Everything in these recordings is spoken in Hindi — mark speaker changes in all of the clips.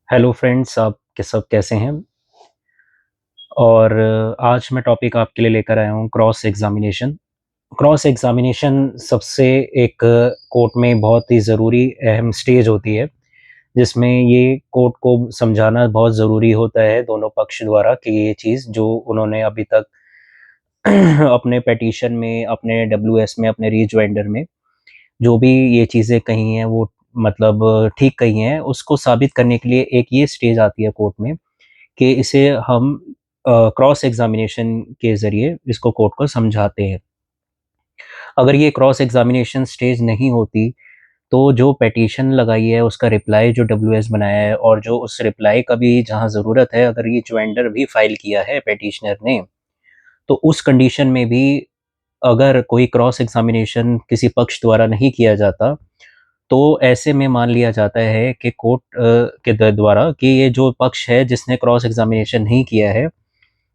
Speaker 1: हेलो फ्रेंड्स, आप के सब कैसे हैं? और आज मैं टॉपिक आपके लिए लेकर आया हूँ क्रॉस एग्ज़ामिनेशन। क्रॉस एग्ज़ामिनेशन सबसे एक कोर्ट में बहुत ही ज़रूरी अहम स्टेज होती है, जिसमें ये कोर्ट को समझाना बहुत ज़रूरी होता है दोनों पक्ष द्वारा कि ये चीज़ जो उन्होंने अभी तक अपने पिटीशन में, अपने डब्ल्यूएस में, अपने रीजॉइंडर में जो भी ये चीज़ें कही हैं वो मतलब ठीक कही हैं, उसको साबित करने के लिए एक ये स्टेज आती है कोर्ट में कि इसे हम क्रॉस एग्ज़ामिनेशन के ज़रिए इसको कोर्ट को समझाते हैं। अगर ये क्रॉस एग्ज़ामिनेशन स्टेज नहीं होती, तो जो पिटीशन लगाई है उसका रिप्लाई जो डब्ल्यूएस बनाया है और जो उस रिप्लाई का भी जहाँ ज़रूरत है, अगर ये रिजॉइंडर भी फ़ाइल किया है पिटिशनर ने, तो उस कंडीशन में भी अगर कोई क्रॉस एग्ज़ामिनेशन किसी पक्ष द्वारा नहीं किया जाता, तो ऐसे में मान लिया जाता है कि कोर्ट के द्वारा कि ये जो पक्ष है जिसने क्रॉस एग्ज़ामिनेशन नहीं किया है,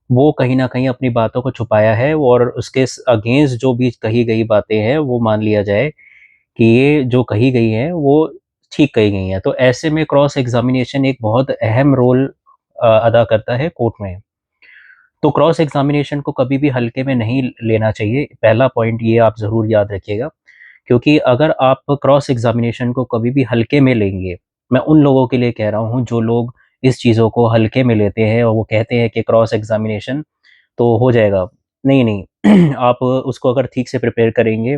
Speaker 1: वो कहीं न कहीं अपनी बातों को छुपाया है और उसके अगेंस्ट जो भी कही गई बातें हैं, वो मान लिया जाए कि ये जो कही गई हैं, वो ठीक कही गई हैं। तो ऐसे में क्रॉस एग्ज़ामिनेशन एक बहुत अहम रोल अदा करता है कोर्ट में। तो क्रॉस एग्ज़ामिनेशन को कभी भी हल्के में नहीं लेना चाहिए, पहला पॉइंट ये आप ज़रूर याद रखिएगा। क्योंकि अगर आप क्रॉस एग्ज़ामिनेशन को कभी भी हल्के में लेंगे, मैं उन लोगों के लिए कह रहा हूँ जो लोग इस चीज़ों को हल्के में लेते हैं और वो कहते हैं कि क्रॉस एग्ज़ामिनेशन तो हो जाएगा। नहीं, नहीं आप उसको अगर ठीक से प्रिपेयर करेंगे,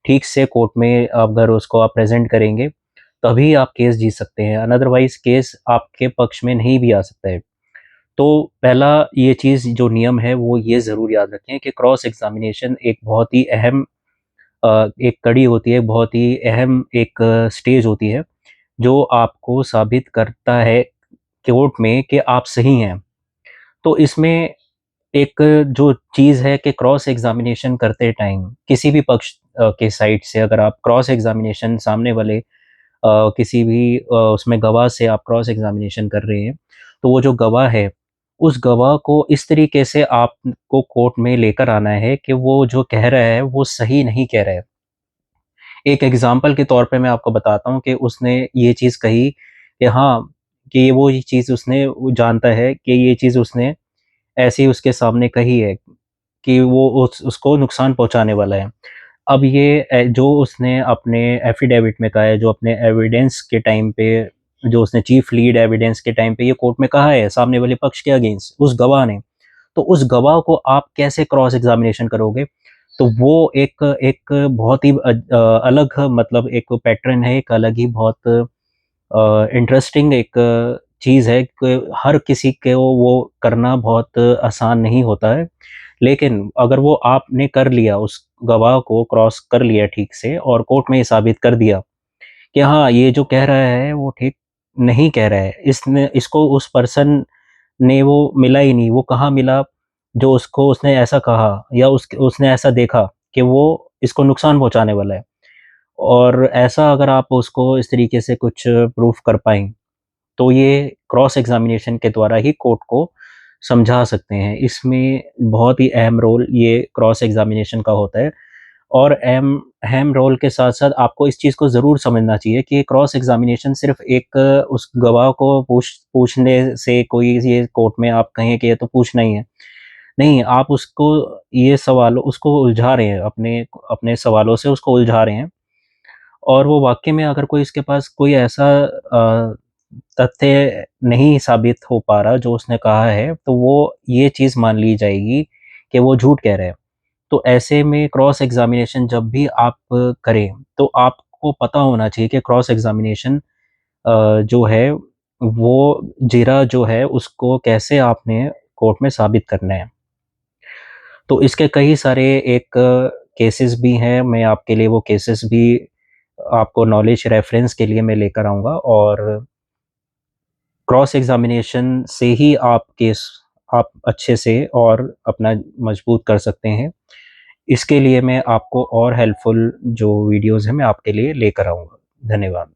Speaker 1: ठीक से कोर्ट में अगर उसको आप प्रेज़ेंट करेंगे, तभी आप केस जीत सकते हैं, अनदरवाइज़ केस आपके पक्ष में नहीं भी आ सकता है। तो पहला ये चीज़ जो नियम है वो ये ज़रूर याद रखें कि क्रॉस एग्ज़ामिनेशन एक बहुत ही अहम एक कड़ी होती है, बहुत ही अहम एक स्टेज होती है, जो आपको साबित करता है कोर्ट में कि आप सही हैं। तो इसमें एक जो चीज़ है कि क्रॉस एग्ज़ामिनेशन करते टाइम किसी भी पक्ष के साइड से अगर आप क्रॉस एग्ज़ामिनेशन सामने वाले किसी भी उसमें गवाह से आप क्रॉस एग्ज़ामिनेशन कर रहे हैं, तो वो जो गवाह है, उस गवाह को इस तरीके से आपको कोर्ट में लेकर आना है कि वो जो कह रहा है, वो सही नहीं कह रहा है। एक एग्ज़ाम्पल के तौर पे मैं आपको बताता हूँ कि उसने ये चीज़ कही कि हाँ, कि वो ये चीज़ उसने वो जानता है कि ये चीज़ उसने ऐसे ही उसके सामने कही है कि वो उसको नुकसान पहुँचाने वाला है। अब ये जो उसने अपने एफ़िडेविट में कहा है, जो अपने एविडेंस के टाइम पे जो उसने चीफ़ लीड एविडेंस के टाइम पे ये कोर्ट में कहा है, सामने वाले पक्ष के अगेंस्ट उस गवाह ने, तो उस गवाह को आप कैसे क्रॉस एग्ज़ामिनेशन करोगे? तो वो एक एक बहुत ही अलग मतलब एक पैटर्न है, एक अलग ही बहुत इंटरेस्टिंग एक चीज़ है कि हर किसी को वो करना बहुत आसान नहीं होता है। लेकिन अगर वो आपने कर लिया, उस गवाह को क्रॉस कर लिया ठीक से और कोर्ट में ये साबित कर दिया कि हाँ, ये जो कह रहा है वो ठीक नहीं कह रहा है। इसने इसको उस पर्सन ने वो मिला ही नहीं, वो कहाँ मिला जो उसको उसने ऐसा कहा या उसने ऐसा देखा कि वो इसको नुकसान पहुँचाने वाला है। और ऐसा अगर आप उसको इस तरीके से कुछ प्रूफ़ कर पाएँ, तो ये क्रॉस एग्ज़ामिनेशन के द्वारा ही कोर्ट को समझा सकते हैं। इसमें बहुत ही अहम रोल ये क्रॉस एग्ज़ामिनेशन का होता है और अहम रोल के साथ-साथ आपको इस चीज़ को ज़रूर समझना चाहिए कि क्रॉस एग्ज़ामिनेशन सिर्फ़ एक उस गवाह को पूछने से कोई ये कोर्ट में आप कहें कि ये तो पूछना ही है। नहीं, आप उसको ये सवाल उसको उलझा रहे हैं, अपने अपने सवालों से उसको उलझा रहे हैं और वो वाक़ई में अगर कोई इसके पास कोई ऐसा तथ्य नहीं साबित हो पा रहा जो उसने कहा है, तो वो ये चीज़ मान ली जाएगी कि वो झूठ कह रहा है। तो ऐसे में क्रॉस एग्ज़ामिनेशन जब भी आप करें, तो आपको पता होना चाहिए कि क्रॉस एग्ज़ामिनेशन जो है, वो जीरा जो है, उसको कैसे आपने कोर्ट में साबित करना है। तो इसके कई सारे एक केसेस भी हैं, मैं आपके लिए वो केसेस भी आपको नॉलेज रेफ़रेंस के लिए मैं लेकर आऊँगा और क्रॉस एग्ज़ामिनेशन से ही आप अच्छे से और अपना मजबूत कर सकते हैं। इसके लिए मैं आपको और हेल्पफुल जो वीडियोज़ हैं, मैं आपके लिए लेकर आऊँगा। धन्यवाद।